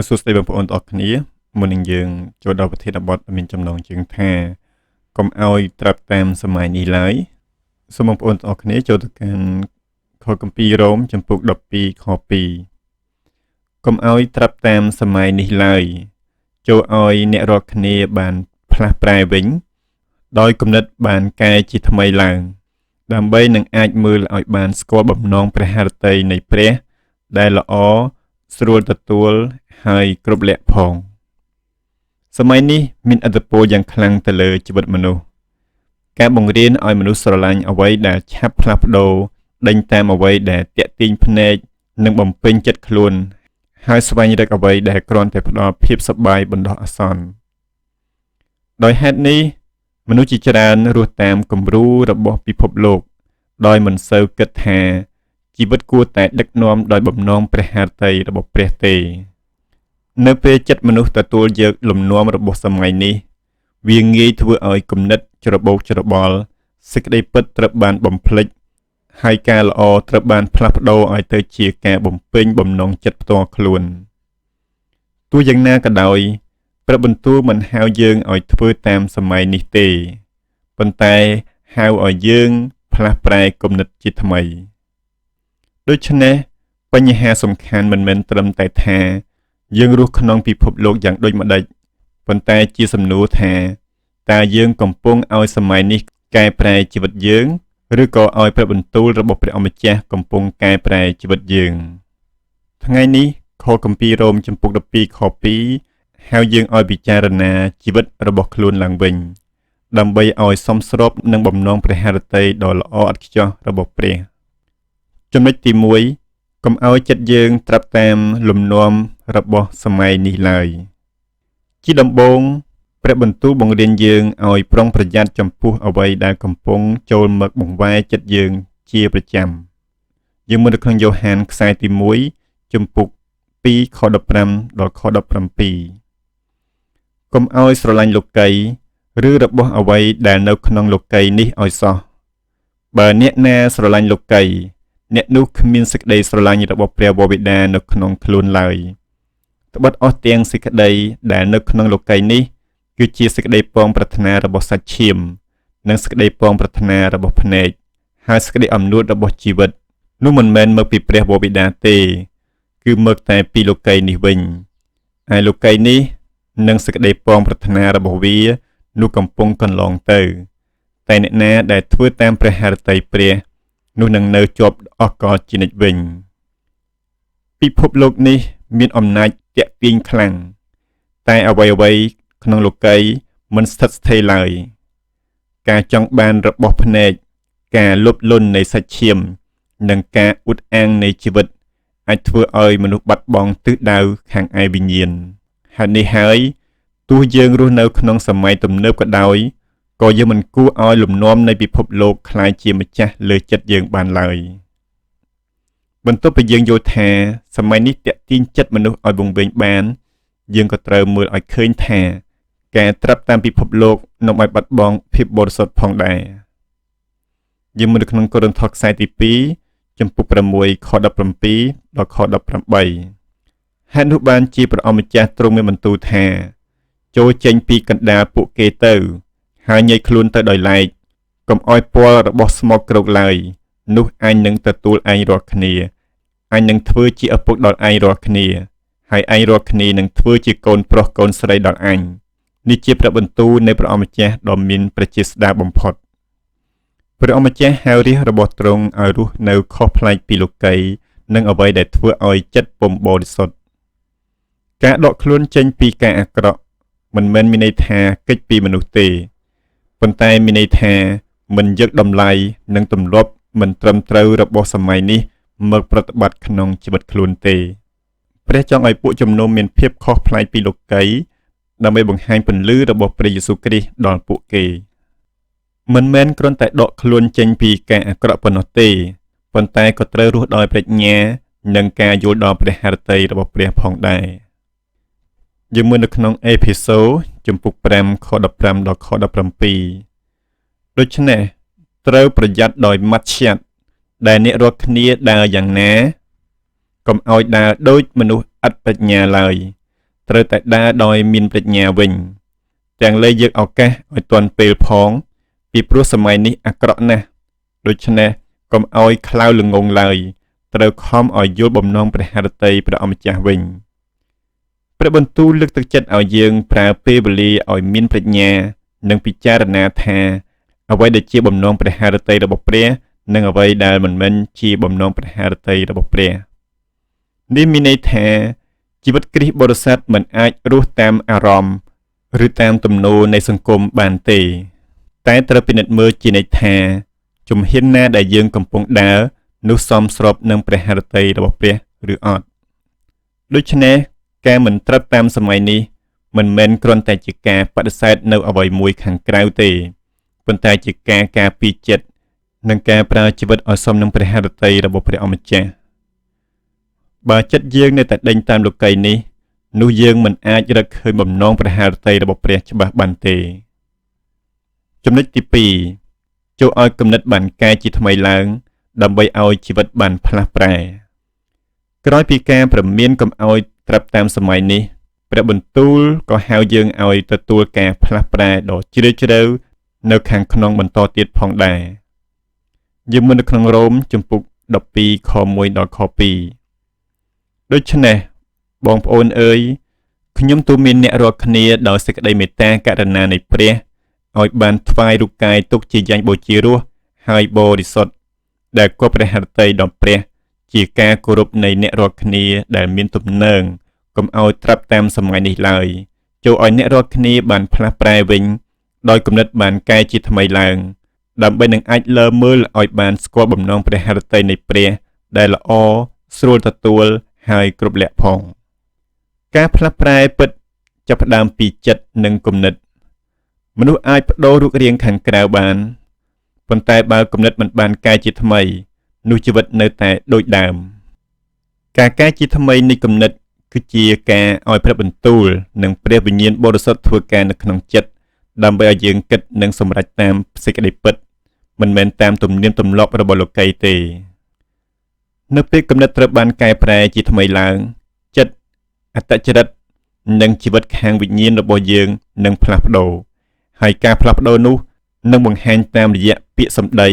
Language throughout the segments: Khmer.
សួស្តីបងប្អូនទាំងអស់គ្នាមុននឹងយើងចូលដល់ប្រធានបទមានចំណងជើងថាកុំឲ្យត្រាប់តាមសម័យនេះឡើយសូមបងប្អូនទាំងអស់គ្នាចូលទៅកាន់ខគម្ពីររ៉ូមចំពុក12ខ2កុំឲ្យត្រាប់តាមសម័យនេះឡើយចូលឲ្យអ្នករាល់គ្នាបានផ្លាស់ប្រែវិញដោយគំនិតបានកែជាថ្មីឡើងដើម្បីនឹងអាចមើលឲ្យបានស្គាល់បំណងព្រះハរតីនៃព្រះដែលល្អស្រួលទទួលហើយគ្រប់លក្ខផងសម័យនេះមានឥទ្ធិពលយ៉ាងខ្លាំងទៅលើជីវិតមនុស្សការបង្រៀនឲ្យមនុស្សស្រឡាញ់អ្វីដែលឆាប់ផ្លាស់ប្ដូរដេញតាមអ្វីដែលទាក់ទាញភ្នែកនិងបំពេញចិត្តខ្លួនហើយស្វែងរកអ្វីដែលគ្រាន់តែផ្ដល់ភាពសប្បាយបណ្ដោះអាសន្នដោយហេតុនេះមនុស្សជាច្រើនរស់តាមគំរូរបស់ពិភពលោកដោយមិនសូវគិតថាជីវិតគួរតែដឹកនាំដោយបំណងព្រះハរតីរបស់ព្រះទេនៅពេលចិត្តមនុស្សទទួលយកលំនាំរបស់សម័យនេះវាងាយធ្វើឲ្យគំនិតច្របូកច្របល់សេចក្តីពិតត្រូវបានបំភ្លេចហើយការល្អត្រូវបានផ្លាស់ប្ដូរឲ្យទៅជាការបំពេញបំណងចិត្តផ្ទាល់ខ្លួនទោះយ៉ាងណាក៏ដោយព្រះបន្ទូលមិនហៅយើងឲ្យធ្វើតាមសម័យនេះទេប៉ុន្តែហៅឲ្យយើងផ្លាស់ប្រែគំនិតជាថ្មីដូច្នេះបញ្ហាសំខាន់មិនមែនត្រឹមតែថាយើងរស់ក្នុងពិភពលោកយ៉ាងដូចម្ដេចប៉ុន្តែជាសំណួរថាតើយើងកំពុងឲ្យសម័យនេះកែប្រែជីវិតយើងឬក៏ឲ្យព្រះបន្ទូលរបស់ព្រះអម្ចាស់កំពុងកែប្រែជីវិតយើងថ្ងៃនេះខគម្ពីររ៉ូមចំពុក12ខ2ហៅយើងឲ្យពិចារណាជីវិតរបស់ខ្លួនឡើងវិញដើម្បីឲ្យសមស្របនឹងបំណងព្រះハរតីដ៏ល្អឥតខ្ចោះរបស់ព្រះចំណុចទី1កុំឲ្យចិត្តយើងត្រាប់តាមលំនាំរបស់សម័យនេះឡើយជាដំបូងព្រះបន្ទូលបង្រៀនយើងឲ្យប្រុងប្រយ័ត្នចំពោះអ្វីដែលកំពុងចូលមកបង្វែរចិត្តយើងជាប្រចាំយើងមើលនៅក្នុងយ៉ូហានខ្សែទី1ជំពូក2ខ15ដល់ខ17កុំឲ្យស្រឡាញ់លោកីឬរបស់អ្វីដែលនៅក្នុងលោកីនេះឲ្យសោះបើអ្នកណាស្រឡាញ់លោកីអ្នកនោះគ្មានសេចក្តីស្រឡាញ់របស់ព្រះវរបិតានៅក្នុងខ្លួនឡើយត្បិតអស់ទាំងសេចក្តីដែលនៅក្នុងលោកីនេះគឺជាសេចក្តីពងប្រាថ្នារបស់សាច់ឈាមនិងសេចក្តីពងប្រាថ្នារបស់ភ្នែកហើយសេចក្តីអំនួតរបស់ជីវិតនោះមិនមែនមកពីព្រះវរបិតាទេគឺមកតែពីលោកីនេះវិញហើយលោកីនេះនិងសេចក្តីពងប្រាថ្នារបស់វានោះកំពុងកន្លងទៅតែអ្នកណាដែលធ្វើតាមព្រះハរតីព្រះនោះនឹងនៅជាប់អស់កលជានិច្ចវិញពិភពលោកនេះមានអំណាចទាក់ទាញខ្លាំងតែអ្វីៗក្នុងលោកីមិនស្ថិតស្ថេរឡើយការចង់បានរបស់ភ្នែកការលោភលន់នៃសាច់ឈាមនិងការអួតអាងនៃជីវិតអាចធ្វើឲ្យមនុស្សបាត់បង់ទិសដៅខាងឯវិញ្ញាណហេតុនេះហើយទោះយើងរស់នៅក្នុងសម័យទំនើបក៏ដោយក៏យើងមិនគួរឲ្យលំនាំនៃពិភពលោកคล้ายជាម្ចាស់លើចិត្តយើងបានឡើយបន្ទាប់ពីយើងយល់ថាសម័យនេះទាក់ទាញចិត្តមនុស្សឲ្យវង្វេងបានយើងក៏ត្រូវមើលឲ្យឃើញថាការត្រាប់តាមពិភពលោកនាំឲ្យបាត់បង់ភាពបរិសុទ្ធផងដែរយើងមើលនៅក្នុងកូរិនថូសខ្សែទី2ចំពុក6ខ17ដល់ខ18ហេតុនោះបានជាព្រះអម្ចាស់ទ្រង់មានបន្ទូលថាចូលចេញពីកណ្ដាលពួកគេទៅហើយញែកខ្លួនទៅដោយឡែកកុំឲ្យពលរបស់ស្មោកគ្រោកឡើយនោះអញនឹងទទួលឯងរាល់គ្នាអញនឹងធ្វើជាឪពុកដល់ឯងរាល់គ្នាហើយឯងរាល់គ្នានឹងធ្វើជាកូនប្រុសកូនស្រីដល់អញនេះជាព្រះបន្ទូលនៃព្រះអម្ចាស់ដ៏មានព្រះជាស្ដេចបំផុតព្រះអម្ចាស់ហៅរាជរបស់ទ្រង់ឲ្យរស់នៅខុសប្លែកពីលោកីនិងអ្វីដែលធ្វើឲ្យចិត្តពុំបរិសុទ្ធការដកខ្លួនចេញពីការអាក្រក់មិនមែនមានន័យថាគេចពីមនុស្សទេប៉ុន្តែមានន័យថាមិនយកតម្លៃនិងទម្លាប់មិនត្រឹមត្រូវរបស់សម័យនេះមកប្រតិបត្តិក្នុងជីវិតខ្លួនទេព្រះចង់ឲ្យពួកជំនុំមានភាពខុសប្លែកពីលោកីដើម្បីបង្ហាញពន្លឺរបស់ព្រះយេស៊ូវគ្រីស្ទដល់ពួកគេមិនមែនគ្រាន់តែដកខ្លួនចេញពីការអាក្រក់ប៉ុណ្ណោះទេប៉ុន្តែក៏ត្រូវរស់ដោយប្រាជ្ញានិងការយល់ដល់ព្រះハរតីរបស់ព្រះផងដែរយើងមើលនៅក្នុងអេភេសូចំពុក5ខ15ដល់ខ17ដូច្នេះត្រូវប្រយ័ត្នដោយម៉ាត់ឆ្យាត់ដែលអ្នករាល់គ្នាដើរយ៉ាងណាកុំឲ្យដើរដូចមនុស្សឥតប្រាជ្ញាឡើយ ត្រូវតែដើរដោយមានប្រាជ្ញាវិញទាំងលើយកឱកាសឲ្យទាន់ពេលផងពីព្រោះសម័យនេះអាក្រក់ណាស់ដូច្នេះកុំឲ្យខ្លៅល្ងងឡើយត្រូវខំឲ្យយល់បំណងព្រះハរតីព្រះអម្ចាស់វិញព្រះបន្ទូលលើកទឹកចិត្តឲ្យយើងប្រើពេលវេលាឲ្យមានប្រាជ្ញានិងពិចារណាថាអ្វីដែលជាបំណងព្រះハរតីរបស់ព្រះនិងអ្វីដែលមិនមែនជាបំណងព្រះハរតីរបស់ព្រះនេះមានន័យថាជីវិតគ្រីស្ទបរិស័ទមិនអាចរស់តាមអារម្មណ៍ឬតាមទំនោរនៃសង្គមបានទេតែត្រូវពិនិត្យមើលជានិច្ចថាជំហានណាដែលយើងកំពុងដើរនោះសមស្របនឹងព្រះハរតីរបស់ព្រះឬអត់ដូច្នេះការមិនត្រឹមតាមសម័យនេះមិនមែនគ្រាន់តែជាការបដិសេធនៅអ្វីមួយខាងក្រៅទេប៉ុន្តែជាការការពារចិត្តនិងការប្រើជីវិតឲ្យសមនឹងព្រះハរតីរបស់ព្រះអម្ចាស់បើចិត្តយើងនៅតែដេញតាមលោកីយ៍នេះនោះយើងមិនអាចរកឃើញបំណងព្រះハរតីរបស់ព្រះច្បាស់បានទេចំណុចទី2ចូលឲ្យគំនិតបានកែជាថ្មីឡើងដើម្បីឲ្យជីវិតបានផ្លាស់ប្រែក្រោយពីការប្រមានកុំឲ្យត្រាប់តាមសម័យនេះព្រះបន្ទូលក៏ហៅយើងឲ្យទទួលការផ្លាស់ប្រែដ៏ជ្រាលជ្រៅនៅខាងក្នុងបន្តទៀតផងដែរយើងមើលនៅក្នុងរ៉ូមជំពូក12ខ1ដល់ខ2ដូច្នេះបងប្អូនអើយខ្ញុំទូលមានអ្នករាល់គ្នាដោយសេចក្តីមេត្តាករុណានៃព្រះឲ្យបានថ្វាយរូបកាយទុកជាយ៉ាញ់បូជារសហើយបរិសុទ្ធដែលគប់ព្រះハរតីដល់ព្រះជាការគោរពនៃអ្នករាល់គ្នាដែលមានទំនើងកុំឲ្យត្រាប់តាមសម័យនេះឡើយចូលឲ្យអ្នករាល់គ្នាបានផ្លាស់ប្រែវិញដោយគំនិតបានកែជាថ្មីឡើងដើម្បីនឹងអាចលើមើលឲ្យបានស្គាល់បំណងព្រះハរតីនៃព្រះដែលល្អស្រួលទទួលហើយគ្រប់លក្ខផងការផ្លាស់ប្រែពិតចាប់ផ្ដើមពីចិត្តនិងគំនិតមនុស្សអាចបដូររូបរាងខាងក្រៅបានប៉ុន្តែបើគំនិតមិនបានកែជាថ្មីនោះជីវិតនៅតែដូចដើមការកែជាថ្មីនៃគំនិតគឺជាការឲ្យព្រះបន្ទូលនិងព្រះវិញ្ញាណបរិសុទ្ធធ្វើការនៅក្នុងចិត្តដើម្បីឲ្យយើងគិតនិងសម្រេចតាមសេចក្តីពិតមិនមែនតាមទំនៀមទម្លាប់របស់លោកីយ៍ទេនៅពេលគំនិតត្រូវបានកែប្រែជាថ្មីឡើងចិត្តអត្តចរិតនិងជីវិតខាងវិញ្ញាណរបស់យើងនឹងផ្លាស់ប្ដូរហើយការផ្លាស់ប្ដូរនោះនឹងបង្ហាញតាមរយៈពាក្យសម្ដី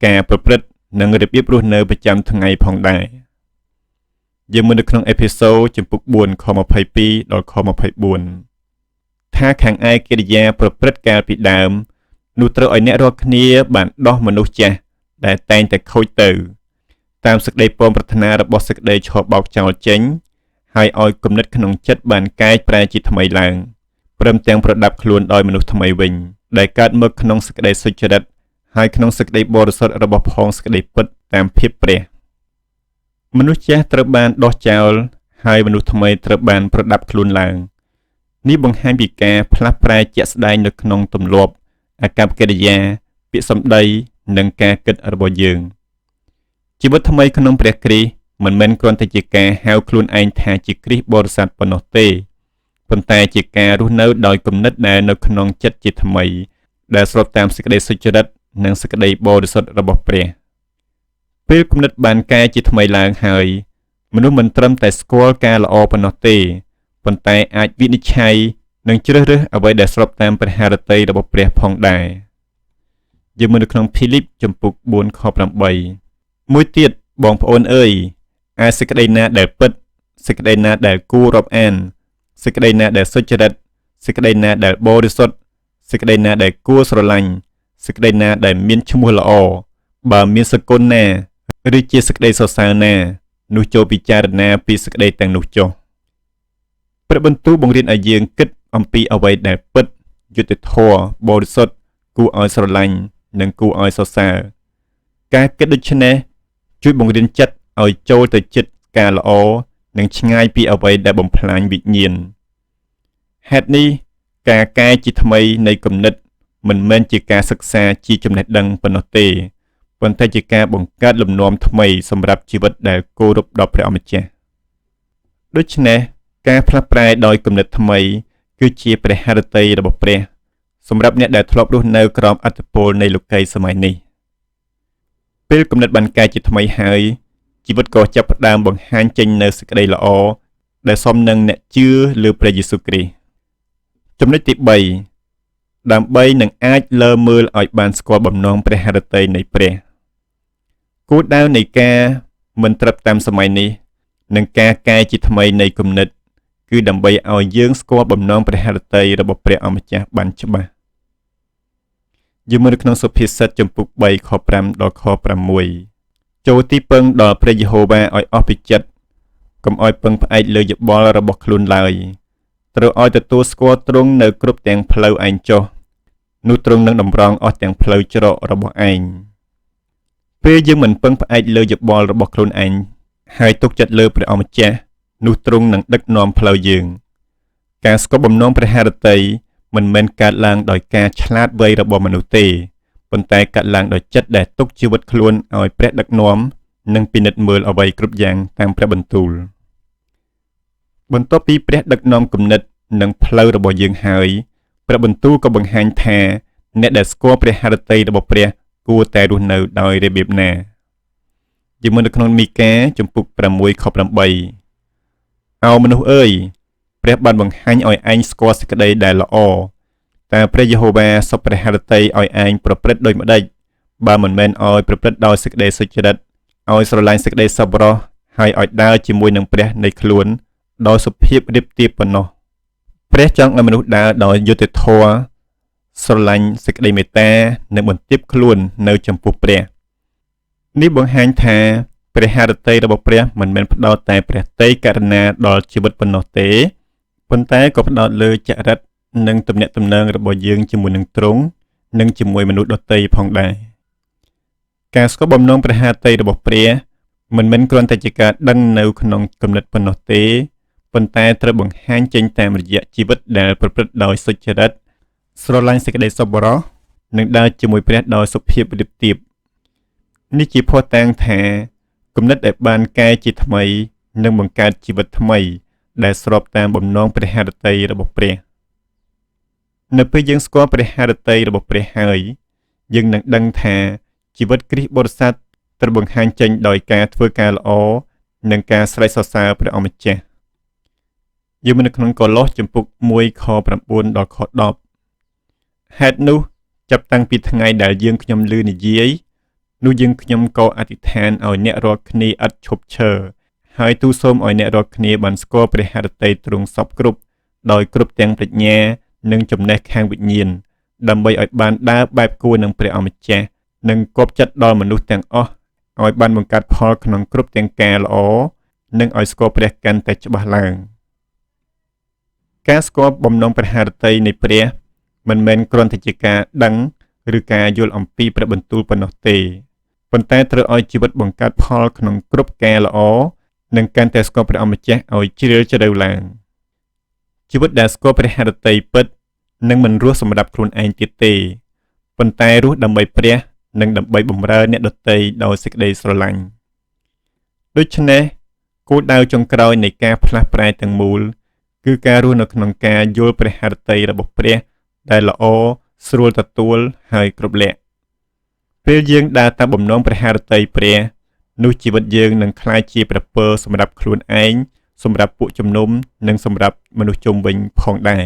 ការប្រព្រឹត្តនិងរបៀបរស់នៅប្រចាំថ្ងៃផងដែរយើងមើលនៅក្នុងអេពីសូតជំពូក4ខ22ដល់ខ24ថាខាងឯកិរិយាប្រព្រឹត្តកាលពីដើមនោះត្រូវឲ្យអ្នករាល់គ្នាបានដោះមនុស្សចាស់ដែលតែងតែខូចទៅតាមសេចក្តីពំប្រាថ្នារបស់សេចក្តីឆោបបោកចោលចេញហើយឲ្យគំនិតក្នុងចិត្តបានកែប្រែជាថ្មីឡើងព្រមទាំងប្រដាប់ខ្លួនដោយមនុស្សថ្មីវិញដែលកើតមកក្នុងសេចក្តីសុចរិតហើយក្នុងសេចក្តីបរិសុទ្ធរបស់ផងសេចក្តីពិតតាមភាពព្រះមនុស្សចាស់ត្រូវបានដោះចោលហើយមនុស្សថ្មីត្រូវបានប្រដាប់ខ្លួនឡើងនេះបង្ហាញពីការផ្លាស់ប្រែជាក់ស្ដែងនៅក្នុងទម្លាប់អាកប្បកិរិយាពាក្យសម្ដីនិងការគិតរបស់យើងជីវិតថ្មីក្នុងព្រះគ្រីស្ទមិនមែនគ្រាន់តែជាការហៅខ្លួនឯងថាជាគ្រីស្ទបរិស័ទប៉ុណ្ណោះទេប៉ុន្តែជាការរស់នៅដោយគំនិតដែលនៅក្នុងចិត្តជាថ្មីដែលស្របតាមសេចក្តីសុចរិតនិងសេចក្តីបរិសុទ្ធរបស់ព្រះពេលគំនិតបានកែជាថ្មីឡើងហើយមនុស្សមិនត្រឹមតែស្គាល់ការល្អប៉ុណ្ណោះទេប៉ុន្តែអាចវិនិច្ឆ័យនិងជ្រើសរើសអ្វីដែលស្របតាមព្រះハរតីរបស់ព្រះផងដែរយើងមើលនៅក្នុងភីលីបជំពូក4ខ8មួយទៀតបងប្អូនអើយឯសេចក្តីណាដែលពិតសេចក្តីណាដែលគួររាប់អានសេចក្តីណាដែលសុចរិតសេចក្តីណាដែលបរិសុទ្ធសេចក្តីណាដែលគួរស្រឡាញ់សេចក្តីណាដែលមានឈ្មោះល្អបើមានសគុណណាឬជាសេចក្តីសរសើរណានោះចូលពិចារណាពីសេចក្តីទាំងនោះចុះព្រះបន្ទូលបង្រៀនឲ្យយើងគិតអំពីអ្វីដែលពិតយុត្តិធម៌បរិសុទ្ធគួរឲ្យស្រឡាញ់និងគួរឲ្យសរសើរការគិតដូច្នេះជួយបង្រៀនចិត្តឲ្យចូលទៅចិត្តការល្អនិងឆ្ងាយពីអ្វីដែលបំផ្លាញវិញ្ញាណហេតុនេះការកែជាថ្មីនៃគំនិតមិនមែនជាការសិក្សាជាចំណេះដឹងប៉ុណ្ណោះទេប៉ុន្តែជាការបង្កើតលំនាំថ្មីសម្រាប់ជីវិតដែលគោរពដល់ព្រះអម្ចាស់ដូច្នេះការផ្លាស់ប្រែដោយគំនិតថ្មីគឺជាព្រះハរតីរបស់ព្រះសម្រាប់អ្នកដែលធ្លាប់រស់នៅក្រោមឥទ្ធិពលនៃលោកីយ៍សម័យនេះពេលគំនិតបានកែជាថ្មីហើយជីវិតក៏ចាប់ផ្ដើមបង្ហាញចេញនូវសេចក្តីល្អ ដែលសមនឹងអ្នកជឿលើព្រះយេស៊ូវគ្រីស្ទចំណុចទី3ដើម្បីនឹងអាចលើមើលឲ្យបានស្គាល់បំណងព្រះハរតីនៃព្រះគោលដៅនៃការមិនត្រឹមតាមសម័យនេះនិងការកែជាថ្មីនៃគំនិតគឺដើម្បីឲ្យយើងស្គាល់បំណងព្រះハរតីរបស់ព្រះអម្ចាស់បានច្បាស់យើងមើលនៅក្នុងសុភាសិតចំពុក3ខ5ដល់ខ6ចូលទីពឹងដល់ព្រះយេហូវ៉ាឲ្យអស់ពីចិត្តកុំឲ្យពឹងផ្អែកលើយោបល់របស់ខ្លួនឡើយត្រូវឲ្យទទួលស្គាល់ទ្រង់នៅគ្រប់ទាំងផ្លូវឯងចុះនោះទ្រង់នឹងតម្រង់អស់ទាំងផ្លូវច្រករបស់ឯងពេលយើងមិនពឹងផ្អែកលើយោបល់របស់ខ្លួនឯងហើយទុកចិត្តលើព្រះអម្ចាស់នោះទ្រង់នឹងដឹកនាំផ្លូវយើងការស្គាល់បំណងព្រះハរតីមិនមែនកើតឡើងដោយការឆ្លាតវៃរបស់មនុស្សទេប៉ុន្តែកើតឡើងដោយចិត្តដែលទុកជីវិតខ្លួនឲ្យព្រះដឹកនាំនិងពិនិត្យមើលអ្វីគ្រប់យ៉ាងតាមព្រះបន្ទូលបន្ទាប់ពីព្រះដឹកនាំគំនិតនិងផ្លូវរបស់យើងហើយព្រះបន្ទូលក៏បង្ហាញថាអ្នកដែលស្គាល់ព្រះハរតីរបស់ព្រះគួរតែរស់នៅដោយរបៀបណាយើងមើលនៅក្នុងមីកាចំពុក6ខ8អោមនុស្សអើយព្រះបានបង្ហាញឲ្យឯងស្គាល់សេចក្តីដែលល្អតែព្រះយេហូវ៉ាសពព្រះハរតីឲ្យឯងប្រព្រឹត្តដូចម្ដេចបើមិនមែនឲ្យប្រព្រឹត្តដោយសេចក្តីសុចរិតឲ្យស្រឡាញ់សេចក្តីសប្បុរសហើយឲ្យដើរជាមួយនឹងព្រះនៃខ្លួនដោយសុភាពរៀបទៀបប៉ុណ្ណោះព្រះចង់ឲ្យមនុស្សដើរដោយយុត្តិធម៌ស្រឡាញ់សេចក្តីមេត្តានិងបន្ទាបខ្លួននៅចំពោះព្រះនេះបង្ហាញថាព្រះハរតីរបស់ព្រះមិនមែនផ្ដោតតែព្រះតីករណាដល់ជីវិតប៉ុណ្ណោះទេប៉ុន្តែក៏ផ្ដោតលើចរិតនិងទំនាក់ទំនងរបស់យើងជាមួយនឹងទ្រង់និងជាមួយមនុស្សដទៃផងដែរការស្គាល់បំណងព្រះハរតីរបស់ព្រះមិនមែនគ្រាន់តែជាការដឹងនៅក្នុងគំនិតប៉ុណ្ណោះទេប៉ុន្តែត្រូវបង្ហាញចេញតាមរយៈជីវិតដែលប្រព្រឹត្តដោយសុចរិតស្រឡាញ់សេចក្តីសប្បុរសនិងដើរជាមួយព្រះដោយសុភាពរៀបទៀបនេះជាភស្តុតាងថាគំនិតដែលបានកែជាថ្មីនឹងបង្កើតជីវិតថ្មីដែលស្របតាមបំណងព្រះハរតីរបស់ព្រះនៅពេលយើងស្គាល់ព្រះハរតីរបស់ព្រះហើយយើងនឹងដឹងថាជីវិតគ្រីស្ទបរិស័ទត្រូវបង្ហាញចេញដោយការធ្វើការល្អនិងការស្រែកសរសើរព្រះអម្ចាស់យើងមាននៅក្នុងកូឡូសចំពុក1ខ9ដល់ខ10ហេតុនោះចាប់តាំងពីថ្ងៃដែលយើងខ្ញុំឮនិយាយនោះយើងខ្ញុំក៏អធិដ្ឋានឲ្យអ្នករាល់គ្នាឥតឈប់ឈរហើយទូលសូមឲ្យអ្នករាល់គ្នាបានស្គាល់ព្រះハរតីទ្រង់សពគ្រប់ដោយគ្រប់ទាំងប្រាជ្ញានិងចំណេះខាងវិញ្ញាណដើម្បីឲ្យបានដើរបែបគួរនឹងព្រះអម្ចាស់និងគប់ចិត្តដល់មនុស្សទាំងអស់ឲ្យបានបង្កើតផលក្នុងគ្រប់ទាំងការល្អនិងឲ្យស្គាល់ព្រះកាន់តែច្បាស់ឡើងការស្គាល់បំណងព្រះハរតីនៃព្រះមិនមែនគ្រាន់តែជាការដឹងឬការយល់អំពីព្រះបន្ទូលប៉ុណ្ណោះទេប៉ុន្តែត្រូវឲ្យជីវិតបង្កើតផលក្នុងគ្រប់ការល្អនិងកាន់តែស្គាល់ព្រះអម្ចាស់ឲ្យជ្រាលជ្រៅឡើងជីវិតដែលស្គាល់ព្រះハរតីពិតនឹងមិនរស់សម្រាប់ខ្លួនឯងទៀតទេប៉ុន្តែរស់ដើម្បីព្រះនិងដើម្បីបម្រើអ្នកដទៃដោយសេចក្តីស្រឡាញ់ដូច្នេះគោលដៅចុងក្រោយនៃការផ្លាស់ប្រែទាំងមូលគឺការរស់នៅក្នុងការយល់ព្រះハរតីរបស់ព្រះដែលល្អស្រួលទទួលហើយគ្រប់លក្ខពេលយើងដើរតាមបំណងព្រះハរតីព្រះនោះជីវិតយើងនឹងក្លាយជាព្រះពរសម្រាប់ខ្លួនឯងសម្រាប់ពួកជំនុំនិងសម្រាប់មនុស្សជុំវិញផងដែរ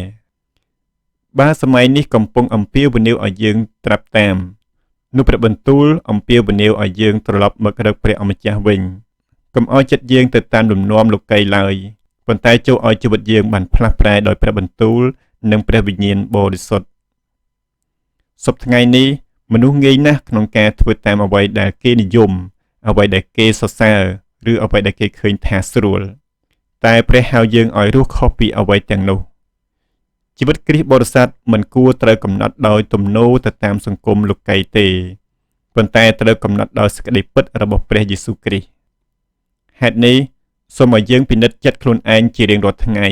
បើសម័យនេះកំពុងអំពាវនាវឲ្យយើងត្រាប់តាមនោះព្រះបន្ទូលអំពាវនាវឲ្យយើងត្រឡប់មករកព្រះអម្ចាស់វិញកុំឲ្យចិត្តយើងទៅតាមលំនាំលោកីឡើយប៉ុន្តែចូលឲ្យជីវិតយើងបានផ្លាស់ប្រែដោយព្រះបន្ទូលនិងព្រះវិញ្ញាណបរិសុទ្ធសប្តាហ៍ថ្ងៃនេះមនុស្សងាយណាស់ក្នុងការធ្វើតាមអ្វីដែលគេនិយមអ្វីដែលគេសរសើរឬអ្វីដែលគេឃើញថាស្រួលតែព្រះហៅយើងឲ្យរស់ខុសពីអ្វីទាំងនោះជីវិតគ្រីស្ទបរិស័ទមិនគួរត្រូវកំណត់ដោយទំនោរទៅតាមសង្គមលោកីទេប៉ុន្តែត្រូវកំណត់ដោយសេចក្តីពិតរបស់ព្រះយេស៊ូវគ្រីស្ទហេតុនេះសូមឲ្យយើងពិនិត្យចិត្តខ្លួនឯងជារៀងរាល់ថ្ងៃ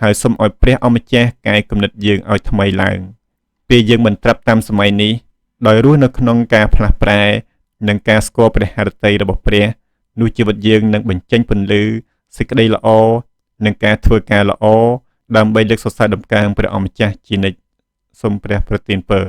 ហើយសូមឲ្យព្រះអម្ចាស់កែគំនិតយើងឲ្យថ្មីឡើងពេលយើងមិនត្រាប់តាមសម័យនេះដោយរស់នៅក្នុងការផ្លាស់ប្រែនិងការស្គាល់ព្រះハរតីរបស់ព្រះនោះជីវិតយើងនឹងបញ្ចេញពន្លឺសេចក្តីល្អនិងការធ្វើការល្អដើម្បីលើកសរសើរដំកើងព្រះអម្ចាស់ជានិច្ចសូមព្រះប្រទានពរ